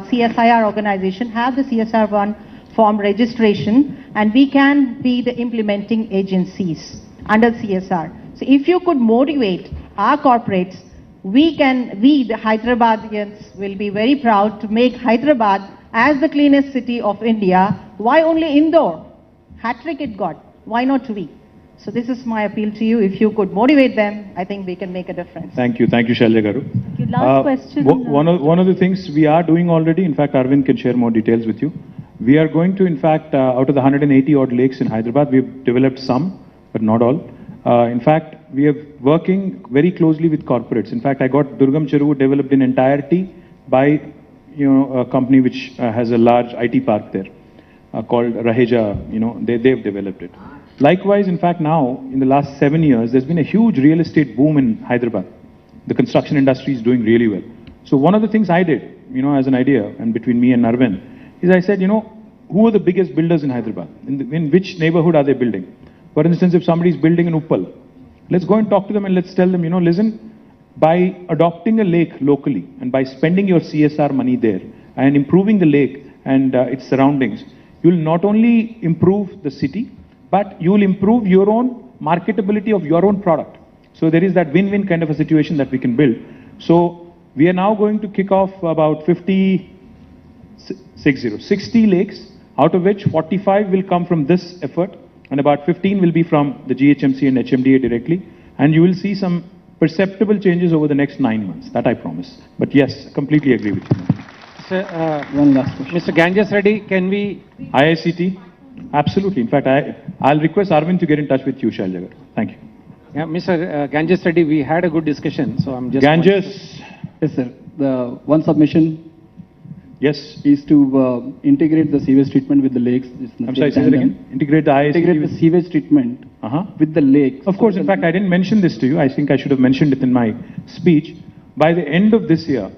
CSIR organization have the CSR1 form registration, and we can be the implementing agencies under CSR. So if you could motivate our corporates, we the Hyderabadians will be very proud to make Hyderabad as the cleanest city of India. Why only Indore? Hat-trick it got. Why not we? So this is my appeal to you. If you could motivate them, I think we can make a difference. Thank you, Shailaja Garu. Last question. One of the things we are doing already, in fact, Arvind can share more details with you. We are going to, in fact, out of the 180 odd lakes in Hyderabad, we've developed some, but not all. In fact, we are working very closely with corporates. In fact, I got Durgam Cheruvu developed in entirety by a company which has a large IT park there called Raheja. They've developed it. Likewise, in fact, now in the last 7 years, there's been a huge real estate boom in Hyderabad. The construction industry is doing really well. So one of the things I did, as an idea, and between me and Arvind, is I said, who are the biggest builders in Hyderabad? In which neighborhood are they building? For instance, if somebody is building in Uppal, let's go and talk to them and let's tell them, listen, by adopting a lake locally and by spending your CSR money there and improving the lake and its surroundings, you'll not only improve the city, but you will improve your own marketability of your own product. So there is that win-win kind of a situation that we can build. So we are now going to kick off about 60 lakes, out of which 45 will come from this effort and about 15 will be from the GHMC and HMDA directly. And you will see some perceptible changes over the next 9 months. That I promise. But yes, completely agree with you. Sir, one last question. Mr. Ganges Reddy, can we... ICICI? Absolutely. In fact, I'll request Arvind to get in touch with you, Shailagar. Thank you. Yeah, Mr. Ganges Reddy, we had a good discussion, so I'm just... Ganges. Yes, sir. The one submission yes is to integrate the sewage treatment with the lakes. I'm sorry, say that again? Integrate the ICICI Integrate the sewage treatment with the lakes. Of course, in fact, I didn't mention this to you. I think I should have mentioned it in my speech. By the end of this year,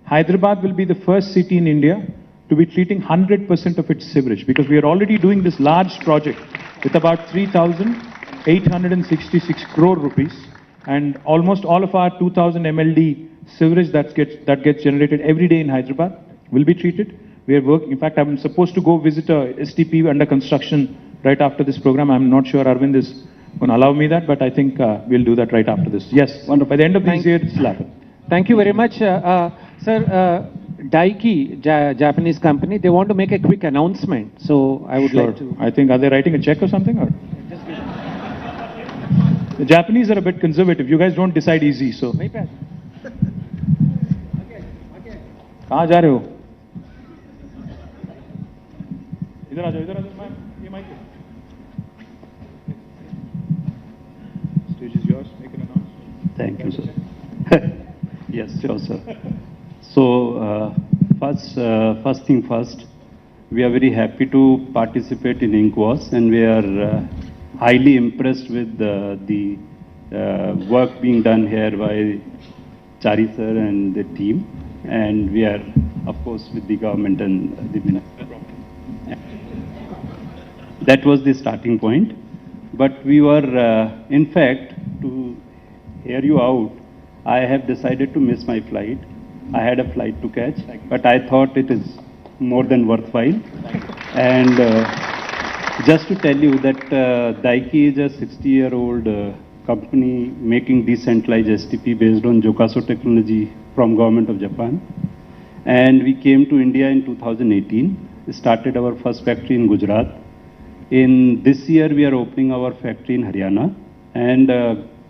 Hyderabad will be the first city in India to be treating 100% of its sewage, because we are already doing this large project with about 3,866 crore rupees, and almost all of our 2,000 MLD sewage that gets generated every day in Hyderabad will be treated. We are working. In fact, I'm supposed to go visit a STP under construction right after this program. I'm not sure Arvind is going to allow me that, but I think we'll do that right after this. Yes, wonderful. By the end of this year, it's will happen. Thank you very much. Sir, Daiki, Japanese company, they want to make a quick announcement. So I would like to... I think, are they writing a check or something? Or? The Japanese are a bit conservative. You guys don't decide easy, so... कहाँ जा रहे हो? इधर आ जाओ, ma'am, ये mic है. Stage is yours. Make an announcement. Thank you, sir. Yes, sure, sir. So, first thing first, we are very happy to participate in INCWAS, and we are highly impressed with the work being done here by Chari sir and the team. And we are, of course, with the government and the minister. That was the starting point. But we were, in fact, to hear you out, I have decided to miss my flight. I had a flight to catch, but I thought it is more than worthwhile. And just to tell you that Daiki is a 60-year-old company making decentralized STP based on Jokaso technology from government of Japan. And we came to India in 2018, started our first factory in Gujarat. In this year, we are opening our factory in Haryana, and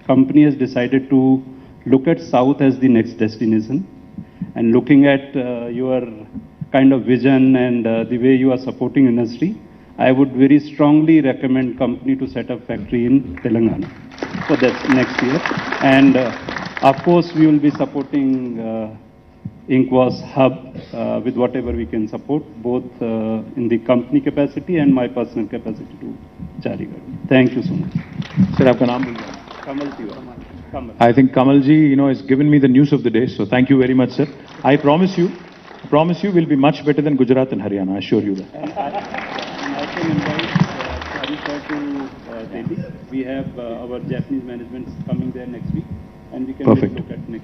company has decided to look at South as the next destination. And looking at your kind of vision and the way you are supporting industry, I would very strongly recommend company to set up factory in Telangana for that next year. And of course, we will be supporting INCWAS hub with whatever we can support, both in the company capacity and my personal capacity to Charigarh. Thank you so much. Sir, aapka naam bol Kamal Tiwari. I think Kamalji, has given me the news of the day. So thank you very much, sir. I promise you we'll be much better than Gujarat and Haryana. I assure you that. And I can invite Chari sir to Delhi. We have our Japanese management coming there next week, and we can look at next week.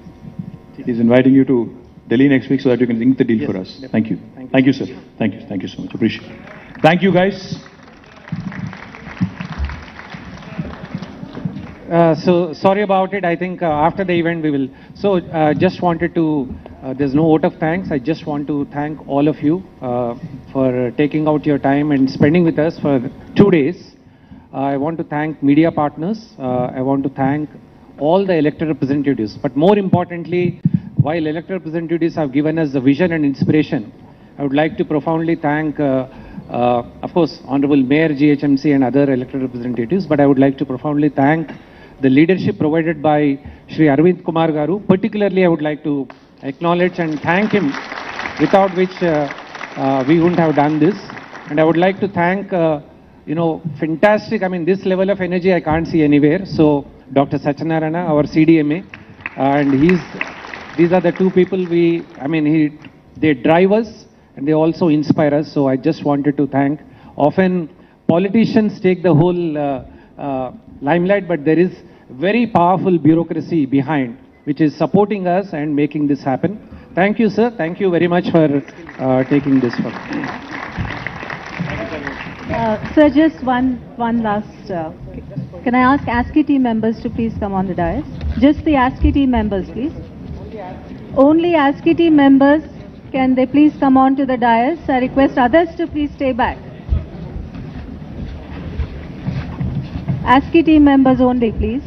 He's inviting you to Delhi next week so that you can ink the deal for us. Thank you. Thank you, sir. Thank you so much. Appreciate it. Thank you, guys. So sorry about it. I think after the event we will. So just wanted to, there's no vote of thanks. I just want to thank all of you for taking out your time and spending with us for 2 days. I want to thank media partners. I want to thank all the elected representatives. But more importantly, while elected representatives have given us the vision and inspiration, I would like to profoundly thank, of course, Honorable Mayor, GHMC and other elected representatives, but I would like to profoundly thank the leadership provided by Shri Arvind Kumar Garu. Particularly, I would like to acknowledge and thank him, without which we wouldn't have done this. And I would like to thank, fantastic, this level of energy I can't see anywhere. So, Dr. Satyanarayana, our CDMA, and these are the two people they drive us and they also inspire us. So I just wanted to thank. Often politicians take the whole limelight, but there is very powerful bureaucracy behind, which is supporting us and making this happen. Thank you, sir. Thank you very much for taking this forward. Sir, just one last. Can I ask ASCII team members to please come on the dais? Just the ASCII team members, please. Only ASCII team members, can they please come on to the dais? I request others to please stay back. ASCII team members only, please.